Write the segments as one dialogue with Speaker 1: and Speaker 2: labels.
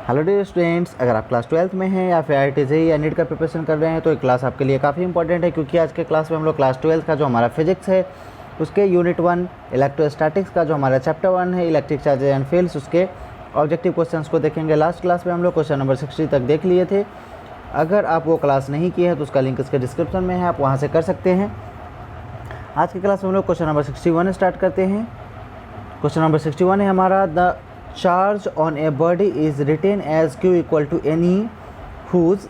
Speaker 1: Hello dear students, अगर आप class 12th में हैं या फिर IIT JEE या नीट का प्रिपरेशन कर रहे हैं तो ये क्लास आपके लिए काफ़ी इंपॉर्टेंट है, क्योंकि आज के क्लास में हम लोग क्लास 12th का जो हमारा फिजिक्स है उसके यूनिट 1 इलेक्ट्रोस्टैटिक्स का जो हमारा चैप्टर 1 है इलेक्ट्रिक चार्जेज एंड फील्ड्स, उसके ऑब्जेक्टिव क्वेश्चंस को देखेंगे। लास्ट क्लास में हम लोग क्वेश्चन नंबर 60 तक देख लिए थे। अगर आप वो क्लास नहीं किए हैं तो उसका लिंक इसके डिस्क्रिप्शन में है, आप वहाँ से कर सकते हैं। आज की क्लास में हम लोग क्वेश्चन नंबर 61 स्टार्ट करते हैं। क्वेश्चन नंबर 61 है हमारा, the charge on a body is written as q equal to ne whose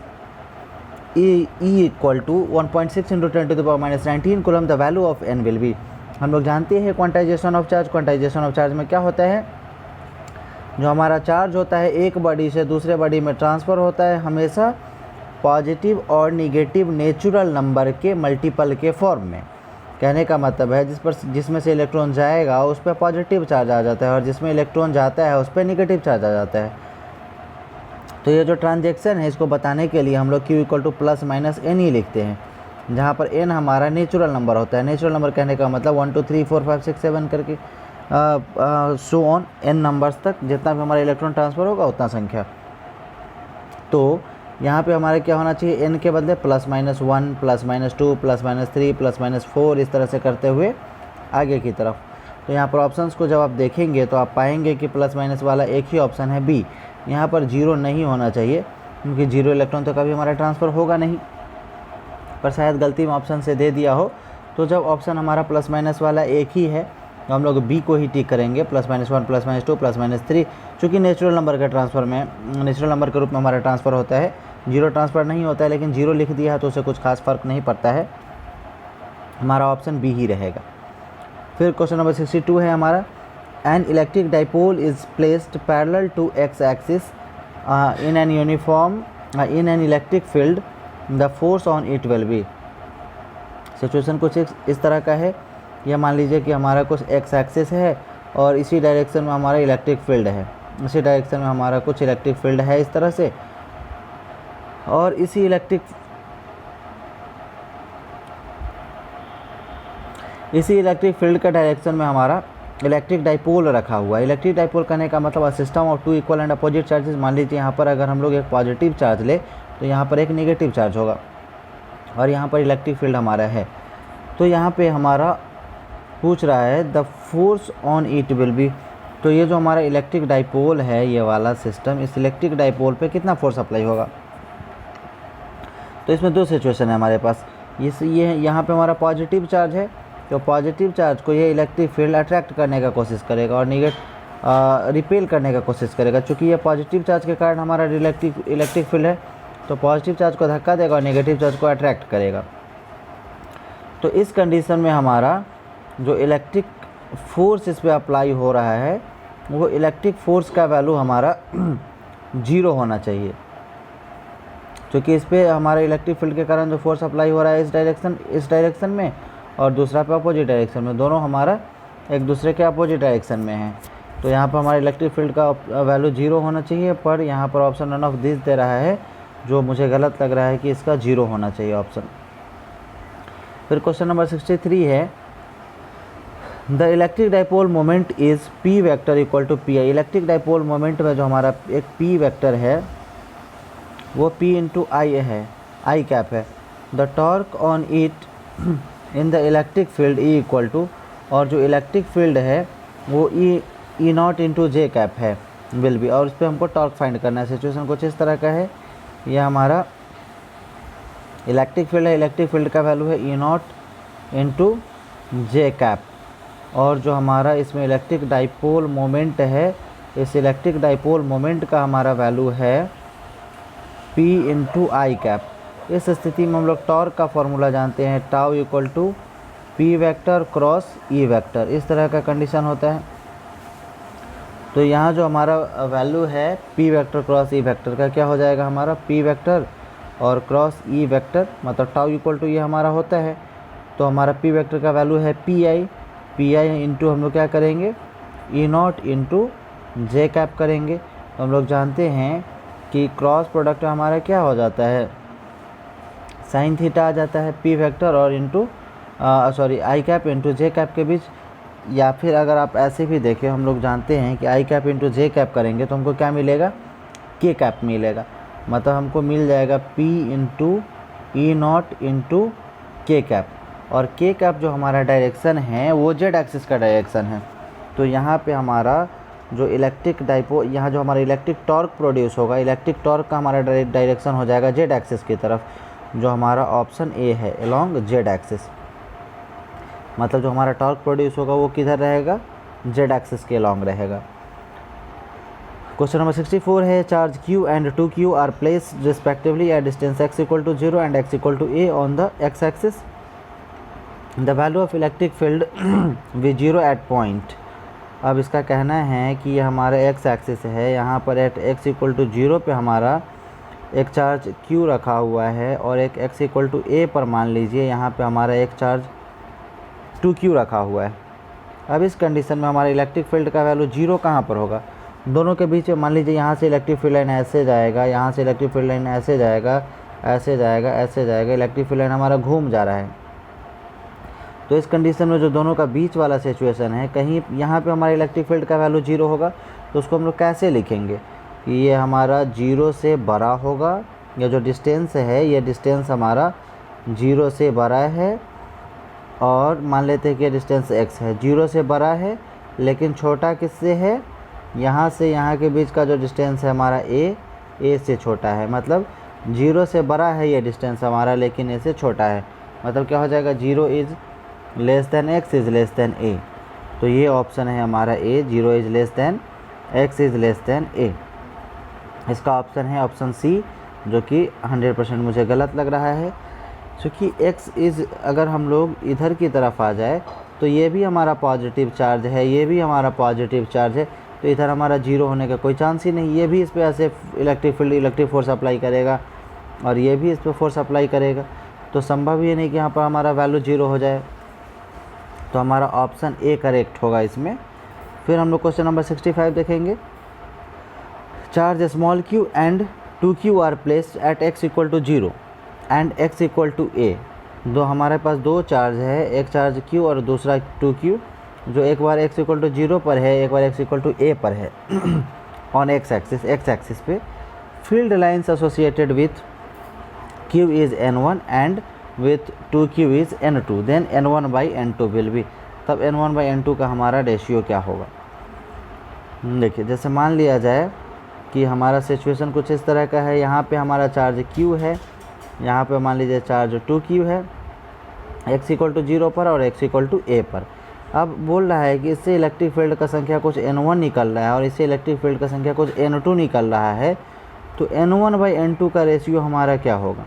Speaker 1: e equal to 1.6 into 10 to the power minus 19 coulomb, the value of n will be। हम लोग जानते हैं quantization of charge. Quantization of charge में क्या होता है, जो हमारा चार्ज होता है एक बॉडी से दूसरे बॉडी में ट्रांसफ़र होता है हमेशा पॉजिटिव और निगेटिव नेचुरल नंबर के मल्टीपल के फॉर्म में। कहने का मतलब है जिसमें से इलेक्ट्रॉन जाएगा उस पर पॉजिटिव चार्ज आ जाता है और जिसमें इलेक्ट्रॉन जाता है उस पर निगेटिव चार्ज आ जाता है। तो ये जो ट्रांजैक्शन है इसको बताने के लिए हम लोग q equal two plus minus n ही लिखते हैं, जहाँ पर n हमारा नेचुरल नंबर होता है। नेचुरल नंबर कहने का मतलब 1 2 3 4 5 6 7 करके सो ऑन n नंबर्स तक, जितना भी हमारा इलेक्ट्रॉन ट्रांसफ़र होगा उतना संख्या। तो यहाँ पे हमारे क्या होना चाहिए, n के बदले plus minus 1 plus minus 2 plus minus 3 plus minus 4 इस तरह से करते हुए आगे की तरफ। तो यहाँ पर ऑप्शंस को जब आप देखेंगे तो आप पाएंगे कि प्लस माइनस वाला एक ही ऑप्शन है बी। यहाँ पर जीरो नहीं होना चाहिए, क्योंकि जीरो इलेक्ट्रॉन तो कभी हमारा ट्रांसफ़र होगा नहीं, पर शायद गलती में ऑप्शन से दे दिया हो। तो जब ऑप्शन हमारा प्लस माइनस वाला एक ही है तो हम लोग बी को ही टिक करेंगे, plus minus 1 plus minus 2 plus minus 3। चूँकि नेचुरल नंबर के ट्रांसफ़र में नेचुरल नंबर के रूप में हमारा ट्रांसफ़र होता है, जीरो ट्रांसफ़र नहीं होता है, लेकिन जीरो लिख दिया है तो उससे कुछ खास फ़र्क नहीं पड़ता है, हमारा ऑप्शन बी ही रहेगा। फिर क्वेश्चन नंबर 62 है हमारा, an electric dipole is placed parallel to x axis in an uniform in an electric field, the force on it will be. Situation कुछ इस तरह का है, यह मान लीजिए कि हमारा कुछ एक्स एक्सिस है और इसी डायरेक्शन में हमारा इलेक्ट्रिक फील्ड है, इसी डायरेक्शन में हमारा कुछ इलेक्ट्रिक फील्ड है इस तरह से, और इसी इलेक्ट्रिक फील्ड का डायरेक्शन में हमारा इलेक्ट्रिक डाइपोल रखा हुआ है। इलेक्ट्रिक डाइपोल करने का मतलब system of two equal and opposite charges. मान लीजिए यहाँ पर अगर हम लोग एक पॉजिटिव चार्ज ले तो यहाँ पर एक नेगेटिव चार्ज होगा और यहाँ पर इलेक्ट्रिक फील्ड हमारा है। तो यहाँ पे हमारा पूछ रहा है the force on it will B. तो ये जो हमारा इलेक्ट्रिक डाइपोल है ये वाला सिस्टम, इस इलेक्ट्रिक डाइपोल पे कितना फोर्स अप्लाई होगा। तो इसमें दो सिचुएशन है हमारे पास। ये यहाँ पे हमारा पॉजिटिव चार्ज है, तो पॉजिटिव चार्ज को ये इलेक्ट्रिक फील्ड अट्रैक्ट करने का कोशिश करेगा और रिपेल करने का कोशिश करेगा। चूँकि ये पॉजिटिव चार्ज के कारण हमारा इलेक्ट्रिक फील्ड है, तो पॉजिटिव चार्ज को धक्का देगा और नेगेटिव चार्ज को अट्रैक्ट करेगा। तो इस कंडीशन में हमारा जो इलेक्ट्रिक फोर्स इस पर अप्लाई हो रहा है वो इलेक्ट्रिक फोर्स का वैल्यू हमारा 0 होना चाहिए, क्योंकि इस पर हमारे इलेक्ट्रिक फील्ड के कारण जो फोर्स अप्लाई हो रहा है इस डायरेक्शन में और दूसरा पे अपोजिट डायरेक्शन में, दोनों हमारा एक दूसरे के अपोजिट डायरेक्शन में है। तो यहाँ पर हमारे इलेक्ट्रिक फील्ड का वैल्यू 0 होना चाहिए, पर यहाँ पर ऑप्शन नन ऑफ दिस दे रहा है, जो मुझे गलत लग रहा है कि इसका 0 होना चाहिए ऑप्शन। फिर क्वेश्चन नंबर 63 है, the electric dipole moment is p vector equal to p i. Electric dipole moment में जो हमारा एक पी वेक्टर है वो p इंटू आई है, आई कैप है। The torque on it in the electric field E equal to, और जो इलेक्ट्रिक फील्ड है वो e naught into j cap है विल बी, और उस पर हमको टॉर्क फाइंड करना है। सिचुएशन कुछ इस तरह का है, यह हमारा इलेक्ट्रिक फील्ड है, इलेक्ट्रिक फील्ड का वैल्यू है ई नॉट इंटू जे कैप, और जो हमारा इसमें इलेक्ट्रिक डाइपोल मोमेंट है, इस इलेक्ट्रिक डाइपोल मोमेंट का हमारा वैल्यू है P इंटू आई कैप। इस स्थिति में हम लोग टॉर्क का फॉर्मूला जानते हैं, tau equal to p vector cross e vector, इस तरह का कंडीशन होता है। तो यहाँ जो हमारा वैल्यू है P vector cross e vector का क्या हो जाएगा, हमारा पी वेक्टर और क्रॉस ई वेक्टर, मतलब टाउ इक्वल टू ये हमारा होता है। तो हमारा पी वेक्टर का वैल्यू है पी आई इंटू हम लोग क्या करेंगे, ई नॉट इंटू जे कैप करेंगे। तो हम लोग जानते हैं कि क्रॉस प्रोडक्ट हमारा क्या हो जाता है, साइन थीटा आ जाता है पी वेक्टर और इंटू आई कैप इंटू जे कैप के बीच। या फिर अगर आप ऐसे भी देखें, हम लोग जानते हैं कि आई कैप इंटू जे कैप करेंगे तो हमको क्या मिलेगा, के कैप मिलेगा, मतलब हमको मिल जाएगा P इंटू ई नॉट इंटू के कैप। और के कैप जो हमारा डायरेक्शन है वो जेड एक्सिस का डायरेक्शन है। तो यहाँ पे हमारा जो इलेक्ट्रिक डाइपोल, यहाँ जो हमारा इलेक्ट्रिक टॉर्क प्रोड्यूस होगा, इलेक्ट्रिक टॉर्क का हमारा डायरेक्शन हो जाएगा जेड एक्सिस की तरफ, जो हमारा ऑप्शन ए है अलोंग जेड एक्सिस। मतलब जो हमारा टॉर्क प्रोड्यूस होगा वो किधर रहेगा, जेड एक्सिस के अलोंग रहेगा। क्वेश्चन नंबर 64 है charge Q and 2Q are placed respectively at distance x equal to 0 and x equal to a on the x axis. The value of electric field V0 at point. अब इसका कहना है कि ये हमारा x axis है, यहाँ पर एट x इक्वल टू 0 पे हमारा एक चार्ज Q रखा हुआ है और एक x इक्वल टू a पर मान लीजिए यहाँ पे हमारा एक चार्ज 2Q रखा हुआ है। अब इस कंडीशन में हमारा इलेक्ट्रिक फील्ड का वैल्यू 0 कहाँ पर होगा, दोनों के बीच में मान लीजिए यहाँ से इलेक्ट्रिक फील्ड लाइन ऐसे जाएगा, यहाँ से इलेक्ट्रिक फील्ड लाइन ऐसे जाएगा, ऐसे जाएगा, ऐसे जाएगा, इलेक्ट्रिक फील्ड लाइन हमारा घूम जा रहा है। तो इस कंडीशन में जो दोनों का बीच वाला सिचुएशन है, कहीं यहाँ पे हमारा इलेक्ट्रिक फील्ड का वैल्यू 0 होगा, तो उसको हम लोग कैसे लिखेंगे कि ये हमारा 0 से बड़ा होगा, या जो डिस्टेंस है ये डिस्टेंस हमारा 0 से बड़ा है, और मान लेते हैं कि डिस्टेंस x है, 0 से बड़ा है लेकिन छोटा किससे है, यहाँ से यहाँ के बीच का जो डिस्टेंस है हमारा a से छोटा है। मतलब 0 से बड़ा है ये डिस्टेंस हमारा, लेकिन a से छोटा है। मतलब क्या हो जाएगा, 0 is less than x is less than a। तो ये ऑप्शन है हमारा a, 0 is less than x is less than a। इसका ऑप्शन है ऑप्शन सी, जो कि 100% मुझे गलत लग रहा है, क्योंकि x इज़, अगर हम लोग इधर की तरफ आ जाए तो ये भी हमारा पॉजिटिव चार्ज है, ये भी हमारा पॉजिटिव चार्ज है, तो इधर हमारा 0 होने का कोई चांस ही नहीं। ये भी इस पर ऐसे electric field, electric force apply करेगा, और ये भी इस पर फोर्स अप्लाई करेगा, तो संभव ही नहीं कि यहाँ पर हमारा वैल्यू 0 हो जाए। तो हमारा ऑप्शन ए करेक्ट होगा इसमें। फिर हम लोग क्वेश्चन नंबर 65 देखेंगे। Charge small q and 2q are placed at x equal to 0 and x equal to a। दो हमारे पास दो चार्ज है, एक चार्ज q और दूसरा 2q, जो एक बार x इक्वल टू 0 पर है, एक बार x इक्वल टू a पर है ऑन x एक्सिस पे। Field lines associated with q is n1 and with 2q is n2, then n1 by n2 will be. तब n1 बाई n2 का हमारा रेशियो क्या होगा। देखिए, जैसे मान लिया जाए कि हमारा सिचुएशन कुछ इस तरह का है, यहाँ पे हमारा चार्ज q है, यहाँ पे मान लीजिए चार्ज 2q है, x इक्वल टू 0 पर और x इक्वल टू a पर। अब बोल रहा है कि इससे इलेक्ट्रिक फील्ड का संख्या कुछ n1 निकल रहा है और इससे इलेक्ट्रिक फील्ड का संख्या कुछ n2 निकल रहा है, तो n1 बाई n2 का रेशियो हमारा क्या होगा।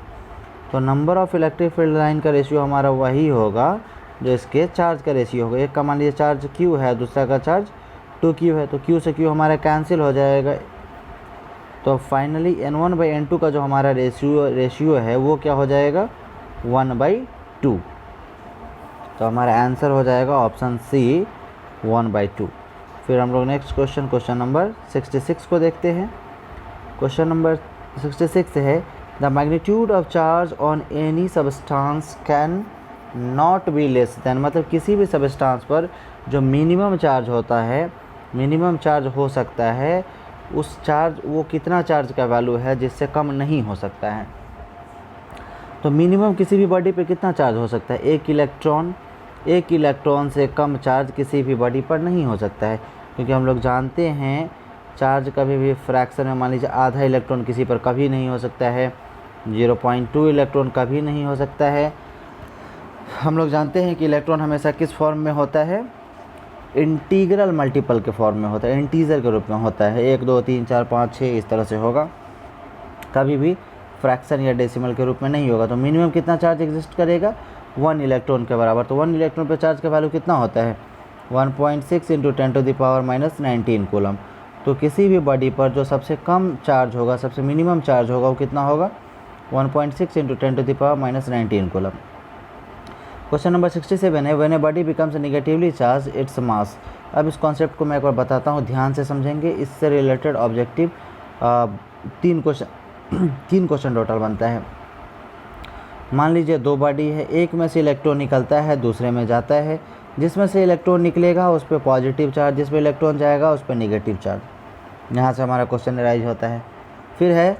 Speaker 1: तो number of electric field line का रेशियो हमारा वही होगा जो इसके चार्ज का रेशियो होगा। एक का मान लीजिए चार्ज q है, दूसरा का चार्ज 2q है, तो q से q हमारा कैंसिल हो जाएगा। तो फाइनली n1 बाई n2 का जो हमारा रेशियो है वो क्या हो जाएगा, 1/2। तो हमारा आंसर हो जाएगा ऑप्शन सी, 1/2। फिर हम लोग नेक्स्ट क्वेश्चन नंबर 66 को देखते हैं। क्वेश्चन नंबर 66 है the magnitude of charge on any substance can not be less than. मतलब किसी भी सबस्टांस पर जो मिनिमम चार्ज होता है, मिनिमम चार्ज हो सकता है, उस चार्ज वो कितना चार्ज का वैल्यू है जिससे कम नहीं हो सकता है। तो मिनिमम किसी भी बॉडी पे कितना चार्ज हो सकता है, एक इलेक्ट्रॉन से कम चार्ज किसी भी बॉडी पर नहीं हो सकता है, क्योंकि हम लोग जानते हैं चार्ज कभी भी फ्रैक्शन में, मान लीजिए आधा इलेक्ट्रॉन किसी पर कभी नहीं हो सकता है, 0.2 इलेक्ट्रॉन कभी नहीं हो सकता है। हम लोग जानते हैं कि इलेक्ट्रॉन हमेशा किस फॉर्म में होता है, इंटीग्रल मल्टीपल के फॉर्म में होता है, इंटीजर के रूप में होता है, 1 2 3 4 5 6 इस तरह से होगा, कभी भी फ्रैक्शन या डेसिमल के रूप में नहीं होगा। तो मिनिमम कितना चार्ज एग्जिस्ट करेगा, 1 इलेक्ट्रॉन के बराबर। तो 1 इलेक्ट्रॉन पे चार्ज का वैल्यू कितना होता है, 1.6 इंटू 10⁻⁻19 कूलम। तो किसी भी बॉडी पर जो सबसे कम चार्ज होगा, सबसे मिनिमम चार्ज होगा, वो कितना होगा, 1.6 इंटू 10⁻⁻19 कूलम। क्वेश्चन नंबर 67 है when a body becomes negatively charge its mass. अब इस कॉन्सेप्ट को मैं एक बार बताता हूँ, ध्यान से समझेंगे। इससे रिलेटेड ऑब्जेक्टिव 3 क्वेश्चन टोटल बनता है। मान लीजिए 2 बॉडी है, एक में से इलेक्ट्रॉन निकलता है, दूसरे में जाता है। जिसमें से इलेक्ट्रॉन निकलेगा उस पर पॉजिटिव चार्ज, जिस पर इलेक्ट्रॉन जाएगा उस पर नेगेटिव चार्ज। यहाँ से हमारा क्वेश्चन राइज होता है। फिर है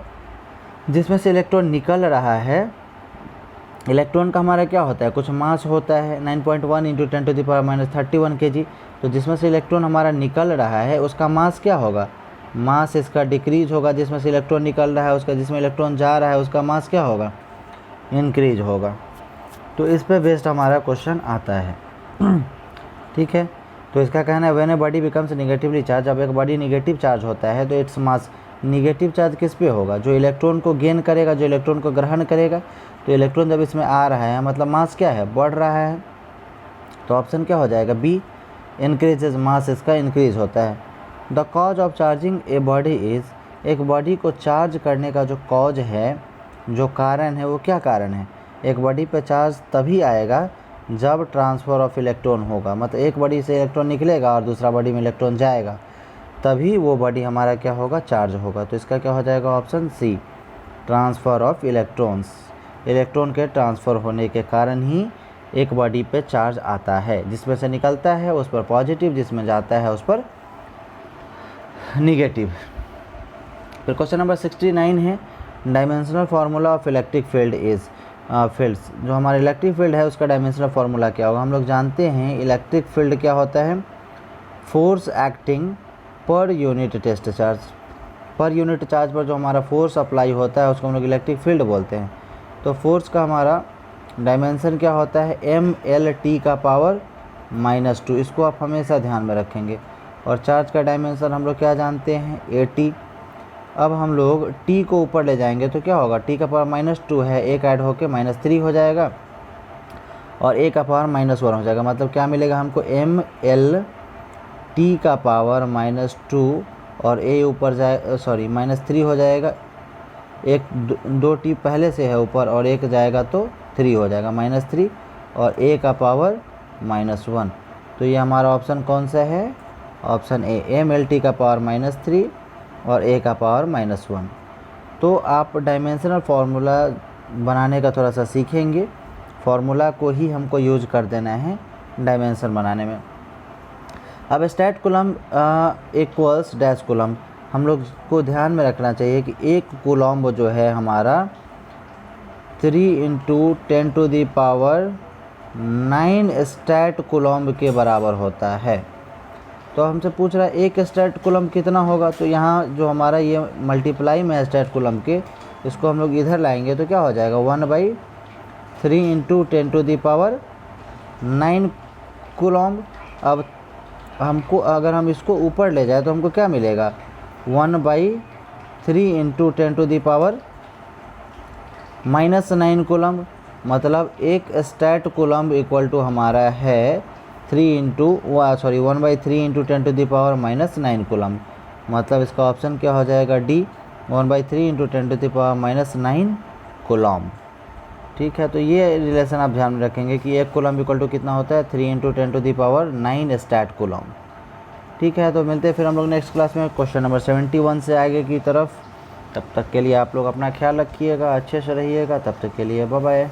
Speaker 1: जिसमें से इलेक्ट्रॉन निकल रहा है। इलेक्ट्रॉन का हमारा क्या होता है, कुछ मास होता है 9.1 इंटू 10⁻31 kg। तो जिसमें से इलेक्ट्रॉन हमारा निकल रहा है उसका मास क्या होगा, मास इसका डिक्रीज होगा। जिसमें से इलेक्ट्रॉन निकल रहा है उसका, जिसमें इलेक्ट्रॉन जा रहा है उसका मास क्या होगा, इंक्रीज होगा। तो इस पे बेस्ड हमारा क्वेश्चन आता है। ठीक है, तो इसका कहना है when a body becomes negatively charge, अब एक बॉडी नेगेटिव चार्ज होता है तो इट्स मास, नेगेटिव चार्ज किस पे होगा, जो इलेक्ट्रॉन को गेन करेगा, जो इलेक्ट्रॉन को ग्रहण करेगा। तो इलेक्ट्रॉन जब इसमें आ रहा है मतलब मास क्या है, बढ़ रहा है। तो ऑप्शन क्या हो जाएगा, बी, इंक्रीजेज, मास इसका इंक्रीज होता है। The cause of charging a body is, एक बॉडी को चार्ज करने का जो कॉज है, जो कारण है, वो क्या कारण है। एक बॉडी पे चार्ज तभी आएगा जब ट्रांसफ़र ऑफ इलेक्ट्रॉन होगा, मतलब एक बॉडी से इलेक्ट्रॉन निकलेगा और दूसरा बॉडी में इलेक्ट्रॉन जाएगा, तभी वो बॉडी हमारा क्या होगा, चार्ज होगा। तो इसका क्या हो जाएगा, option C, transfer of electrons. Electron के ट्रांसफ़र होने के कारण ही एक बॉडी पे चार्ज आता है, जिसमें से निकलता है उस पर पॉजिटिव, जिसमें जाता है उस पर निगेटिव। फिर क्वेश्चन नंबर 69 है, dimensional formula of electric field is, fields, जो हमारा इलेक्ट्रिक फील्ड है उसका डायमेंशनल फार्मूला क्या होगा। हम लोग जानते हैं इलेक्ट्रिक फील्ड क्या होता है, force acting per unit test charge. Per unit charge पर जो हमारा फोर्स अप्लाई होता है उसको हम लोग इलेक्ट्रिक फील्ड बोलते हैं। तो फोर्स का हमारा डायमेंशन क्या होता है, mLT का पावर -2, इसको आप हमेशा ध्यान में रखेंगे। और चार्ज का डायमेंशन हम लोग क्या जानते हैं, AT। अब हम लोग T को ऊपर ले जाएंगे तो क्या होगा, T का पावर -2 है, एक ऐड होके -3 हो जाएगा और A का पावर -1 हो जाएगा। मतलब क्या मिलेगा हमको, mLT का पावर -2 और A ऊपर जाए, सॉरी -3 हो जाएगा। एक दो T पहले से है ऊपर और एक जाएगा तो 3 हो जाएगा, -3 और A का पावर -1। तो ये हमारा ऑप्शन कौन सा है, ऑप्शन ए, mLT का पावर -3 और A का पावर -1। तो आप डायमेंशनल फार्मूला बनाने का थोड़ा सा सीखेंगे, फार्मूला को ही हमको यूज कर देना है डायमेंशन बनाने में। अब statcoulomb equals dash coulomb, हम लोग को ध्यान में रखना चाहिए कि एक कूलम जो है हमारा 3 × 10⁻9 स्टैट कूलम के बराबर होता है। तो हमसे पूछ रहा है एक स्टैट कूलम कितना होगा, तो यहाँ जो हमारा ये मल्टीप्लाई में स्टैट कूलम के, इसको हम लोग इधर लाएंगे तो क्या हो जाएगा, 1/3 × 10⁻9 कूलम। अब हमको अगर हम इसको ऊपर ले जाए तो हमको क्या मिलेगा, 1/3 × 10⁻9 कूलम। मतलब एक स्टैट कूलम इक्वल टू हमारा है 1/3 × 10⁻9 कूलम। मतलब इसका ऑप्शन क्या हो जाएगा, डी, 1/3 × 10⁻9 कूलम। ठीक है, तो ये रिलेशन आप ध्यान में रखेंगे कि एक कूलम इक्वल टू कितना होता है, 3 × 10⁻9 स्टैट कूलम। ठीक है, तो मिलते हैं फिर हम लोग नेक्स्ट क्लास में क्वेश्चन नंबर 71 से आगे की तरफ। तब तक के लिए आप लोग अपना ख्याल रखिएगा, अच्छे से रहिएगा। तब तक के लिए बाय बाय।